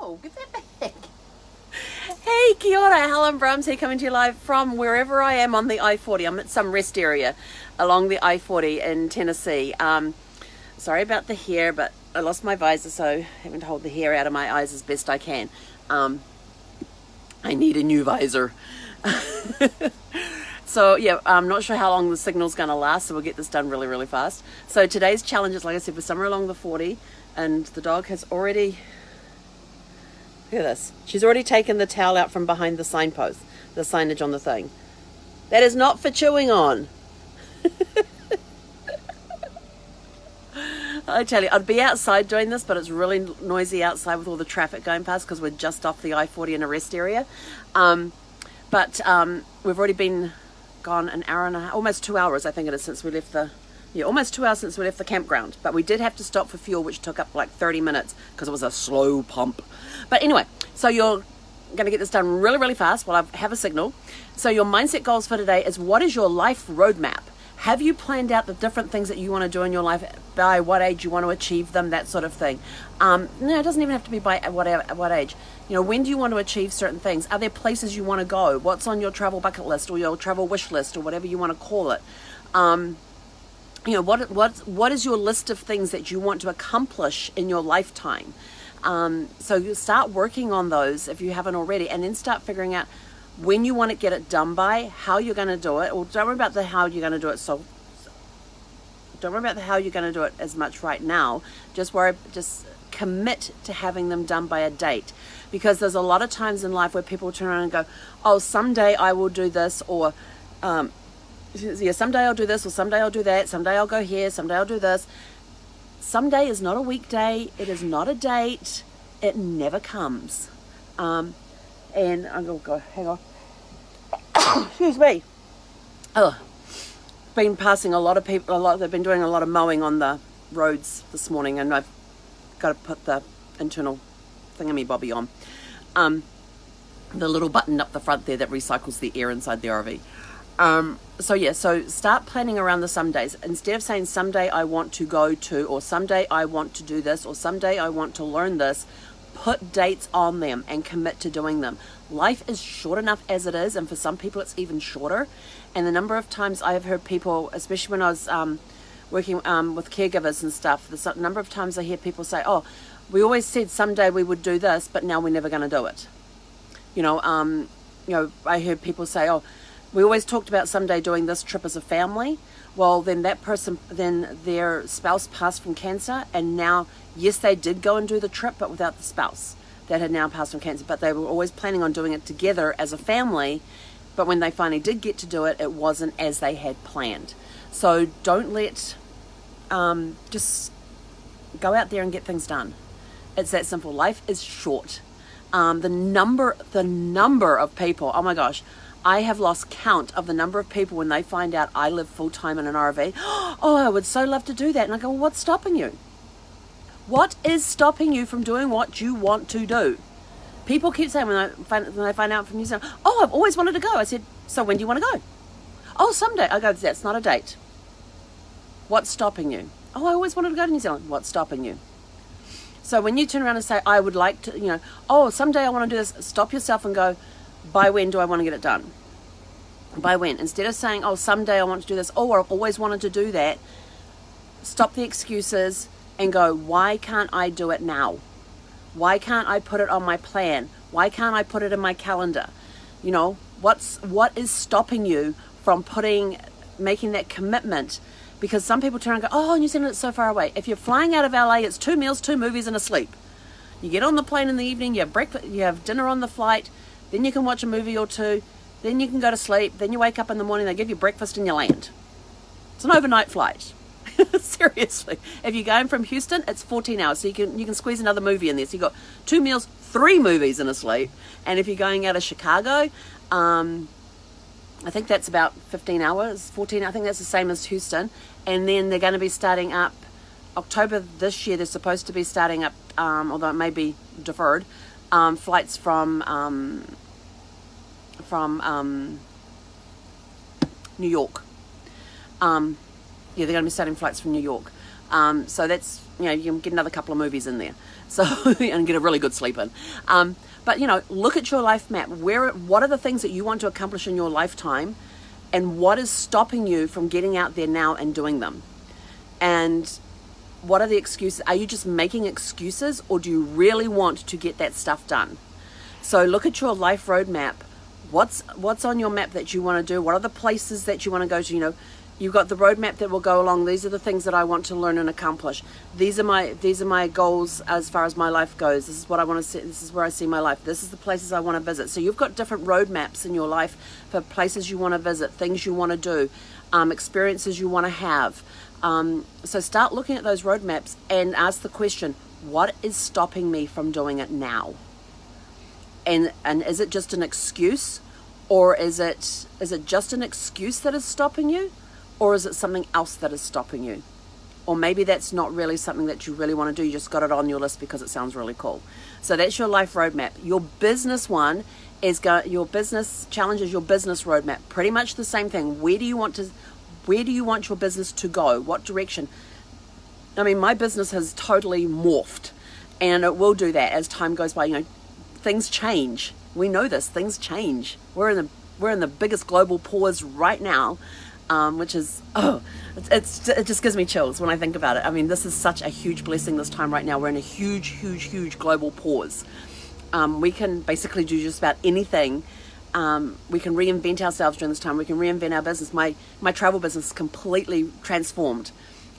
Oh, give that back. Hey, kia ora, Helen, Brahms here, coming to you live from wherever I am on the I-40. I'm at some rest area along the I-40 in Tennessee. Sorry about the hair, but I lost my visor, so having to hold the hair out of my eyes as best I can. I need a new visor. So yeah, I'm not sure how long the signal's going to last, so we'll get this done really, really fast. So today's challenge is, like I said, we're somewhere along the 40, and the dog has already, look at this, she's already taken the towel out from behind the signpost, the signage on the thing. That is not for chewing on. I tell you, I'd be outside doing this, but it's really noisy outside with all the traffic going past because we're just off the I-40 in a rest area. But we've already been gone an hour and a half, almost 2 hours I think it is since we left the, almost 2 hours since we left the campground. But we did have to stop for fuel, which took up like 30 minutes because it was a slow pump. But anyway, so you're going to get this done really, really fast while I have a signal. So your mindset goals for today is, what is your life roadmap? Have you planned out the different things that you want to do in your life, by what age you want to achieve them, that sort of thing? No, it doesn't even have to be by what age. When do you want to achieve certain things? Are there places you want to go? What's on your travel bucket list or your travel wish list or whatever you want to call it? What is your list of things that you want to accomplish in your lifetime? So you start working on those if you haven't already, and then start figuring out when you want to get it done by, how you're going to do it. Or don't worry about the how you're going to do it. So don't worry about the how you're going to do it as much right now. Just commit to having them done by a date, because there's a lot of times in life where people turn around and go, oh, someday I will do this, or someday I'll do this, or someday I'll do that, someday I'll go here, someday I'll do this. Someday is not a weekday. It is not a date. It never comes. And I'm going to go, hang on. Excuse me. Been passing a lot of people, they've been doing a lot of mowing on the roads this morning, and I've got to put the internal thingamybobby on. The little button up the front there that recycles the air inside the RV. So start planning around the some days. Instead of saying someday I want to go to, or someday I want to do this, or someday I want to learn this, put dates on them and commit to doing them. Life is short enough as it is, and for some people it's even shorter. And the number of times I have heard people, especially when I was working with caregivers and stuff, the number of times I hear people say, oh, we always said someday we would do this, but now we're never going to do it. I heard people say, oh, we always talked about someday doing this trip as a family. Well, then their spouse passed from cancer, and now, yes, they did go and do the trip, but without the spouse that had now passed from cancer. But they were always planning on doing it together as a family. But when they finally did get to do it, it wasn't as they had planned. So don't let, just go out there and get things done. It's that simple. Life is short. The number of people, oh my gosh, I have lost count of the number of people when they find out I live full-time in an RV. Oh, I would so love to do that. And I go, well, what's stopping you? What is stopping you from doing what you want to do? People keep saying when they find out from New Zealand, oh, I've always wanted to go. I said, so when do you want to go? Oh, someday. I go, that's not a date. What's stopping you? Oh, I always wanted to go to New Zealand. What's stopping you? So when you turn around and say, I would like to, oh, someday I want to do this, stop yourself and go, by when do I want to get it done? By when? Instead of saying, oh, someday I want to do this, oh, I've always wanted to do that, stop the excuses and go, why can't I do it now? Why can't I put it on my plan? Why can't I put it in my calendar? What is stopping you from making that commitment? Because some people turn and go, oh, New Zealand, it's so far away. If you're flying out of LA, it's 2 meals, 2 movies, and a sleep. You get on the plane in the evening, you have breakfast, you have dinner on the flight, then you can watch a movie or two, then you can go to sleep, then you wake up in the morning, they give you breakfast and you land. It's an overnight flight. Seriously. If you're going from Houston, it's 14 hours, so you can squeeze another movie in there. So you've got 2 meals, 3 movies and a sleep. And if you're going out of Chicago, I think that's about 15 hours, 14, I think that's the same as Houston. And then they're going to be starting up, October this year, they're supposed to be starting up, although it may be deferred, flights from New York. They're going to be starting flights from New York. So that's, you can get another couple of movies in there. So, and get a really good sleep in. But, look at your life map. What are the things that you want to accomplish in your lifetime, and what is stopping you from getting out there now and doing them? And what are the excuses? Are you just making excuses, or do you really want to get that stuff done? So look at your life roadmap. What's on your map that you want to do? What are the places that you want to go to? You've got the roadmap that will go along. These are the things that I want to learn and accomplish. These are my goals as far as my life goes. This is what I want to see. This is where I see my life. This is the places I want to visit. So you've got different roadmaps in your life for places you want to visit, things you want to do, experiences you want to have. So start looking at those roadmaps and ask the question, what is stopping me from doing it now? And is it just an excuse, or is it just an excuse that is stopping you, or is it something else that is stopping you? Or maybe that's not really something that you really want to do. You just got it on your list because it sounds really cool. So that's your life roadmap. Your business one is your business challenge is your business roadmap. Pretty much the same thing. Where do you want your business to go? What direction? I mean, my business has totally morphed, and it will do that as time goes by. Things change. We know this. Things change. We're in the biggest global pause right now, which is it just gives me chills when I think about it. I mean, this is such a huge blessing this time right now. We're in a huge global pause. We can basically do just about anything. We can reinvent ourselves during this time. We can reinvent our business. My travel business is completely transformed.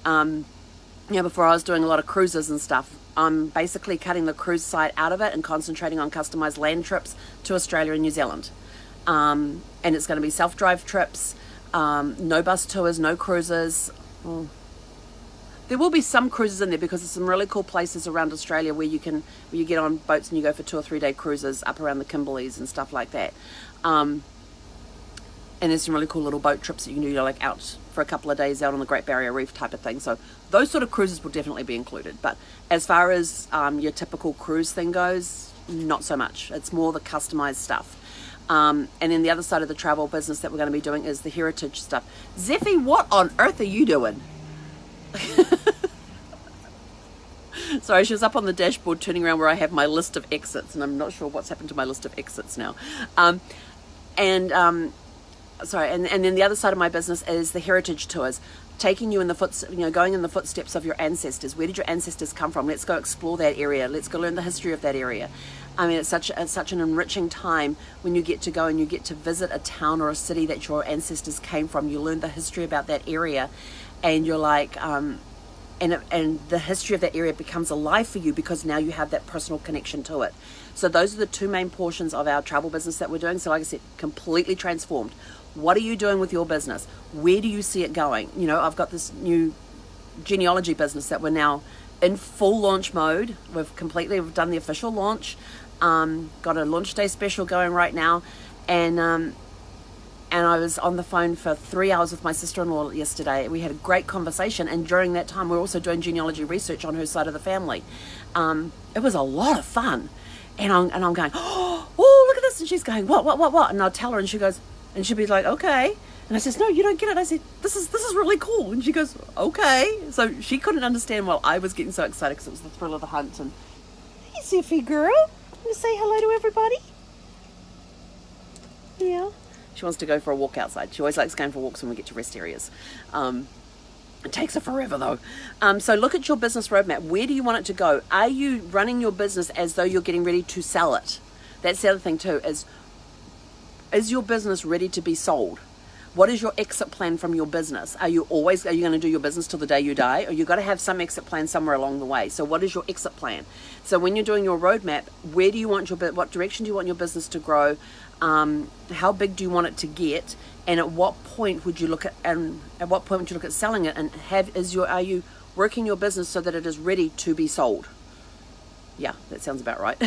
Before I was doing a lot of cruises and stuff. I'm basically cutting the cruise side out of it and concentrating on customized land trips to Australia and New Zealand. And it's going to be self-drive trips, no bus tours, no cruises. There will be some cruises in there because there's some really cool places around Australia where you get on boats and you go for 2 or 3 day cruises up around the Kimberleys and stuff like that. And there's some really cool little boat trips that you can do, like out for a couple of days out on the Great Barrier Reef type of thing. So those sort of cruises will definitely be included. But as far as your typical cruise thing goes, not so much. It's more the customized stuff. And then the other side of the travel business that we're going to be doing is the heritage stuff. Zeffy, what on earth are you doing? Sorry, she was up on the dashboard turning around where I have my list of exits, and I'm not sure what's happened to my list of exits now. Sorry, and then the other side of my business is the heritage tours, taking you in the going in the footsteps of your ancestors. Where did your ancestors come from? Let's go explore that area. Let's go learn the history of that area. I mean, it's such an enriching time when you get to go and you get to visit a town or a city that your ancestors came from. You learn the history about that area, and you're like, and the history of that area becomes alive for you because now you have that personal connection to it. So those are the two main portions of our travel business that we're doing. So like I said, completely transformed. What are you doing with your business? Where do you see it going? I've got this new genealogy business that we're now in full launch mode. We've done the official launch. Got a launch day special going right now. And I was on the phone for 3 hours with my sister-in-law yesterday. We had a great conversation, and during that time we're also doing genealogy research on her side of the family. It was a lot of fun. And I'm going, oh, look at this. And she's going, what? And I'll tell her, and she goes, and she'll be like, okay. And I says, no, you don't get it. I said, this is really cool. And she goes, okay. So she couldn't understand why I was getting so excited, because it was the thrill of the hunt. And hey, Ziffy girl, want to say hello to everybody? Yeah. She wants to go for a walk outside. She always likes going for walks when we get to rest areas. It takes her forever though. So look at your business roadmap. Where do you want it to go? Are you running your business as though you're getting ready to sell it? That's the other thing too, is your business ready to be sold? What is your exit plan from your business? Are you going to do your business till the day you die? Or you've got to have some exit plan somewhere along the way. So what is your exit plan? So when you're doing your roadmap, what direction do you want your business to grow? How big do you want it to get? And at what point would you look at selling it? And are you working your business so that it is ready to be sold? Yeah, that sounds about right.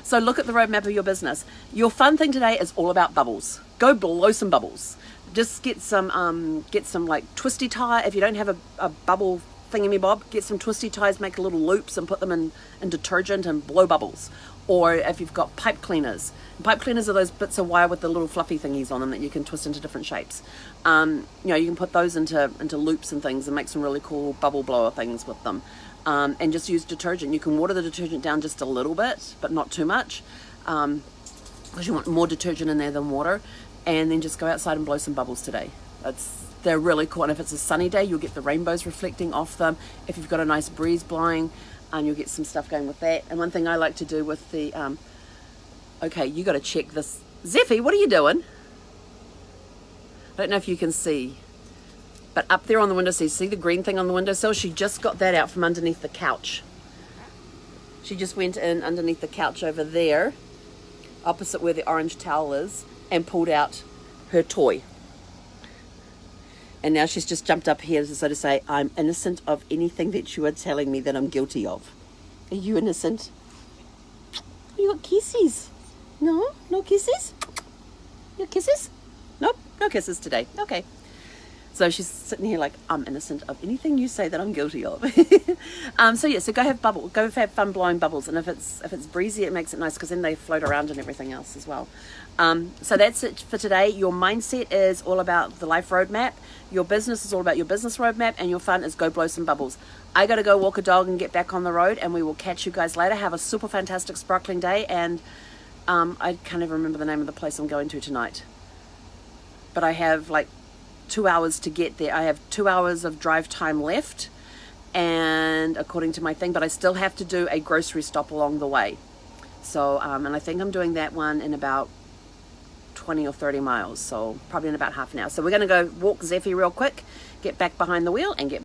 So look at the roadmap of your business. Your fun thing today is all about bubbles. Go blow some bubbles. Just get some like twisty tie. If you don't have a bubble thingamabob, get some twisty ties, make little loops and put them in detergent and blow bubbles. Or if you've got pipe cleaners. Pipe cleaners are those bits of wire with the little fluffy thingies on them that you can twist into different shapes. You know, you can put those into loops and things and make some really cool bubble blower things with them. And just use detergent. You can water the detergent down just a little bit, but not too much, because you want more detergent in there than water. And then just go outside and blow some bubbles today. They're really cool. And if it's a sunny day, you'll get the rainbows reflecting off them. If you've got a nice breeze blowing, you'll get some stuff going with that. And one thing I like to do with the, okay, you got to check this. Zeffy, what are you doing? I don't know if you can see, but up there on the windowsill, see the green thing on the windowsill? She just got that out from underneath the couch. She just went in underneath the couch over there, opposite where the orange towel is, and pulled out her toy. And now she's just jumped up here so to say, I'm innocent of anything that you are telling me that I'm guilty of. Are you innocent? You got kisses? No? No kisses? No kisses? Nope, no kisses today. Okay. So she's sitting here like, I'm innocent of anything you say that I'm guilty of. So go have fun blowing bubbles. And if it's breezy, it makes it nice because then they float around and everything else as well. So that's it for today. Your mindset is all about the life roadmap. Your business is all about your business roadmap, and your fun is go blow some bubbles. I got to go walk a dog and get back on the road, and we will catch you guys later. Have a super fantastic sparkling day. And I can't even remember the name of the place I'm going to tonight. But I have like 2 hours to get there. I have 2 hours of drive time left, and according to my thing, but I still have to do a grocery stop along the way. So, and I think I'm doing that one in about 20 or 30 miles. So probably in about half an hour. So we're going to go walk Zeffy real quick, get back behind the wheel and get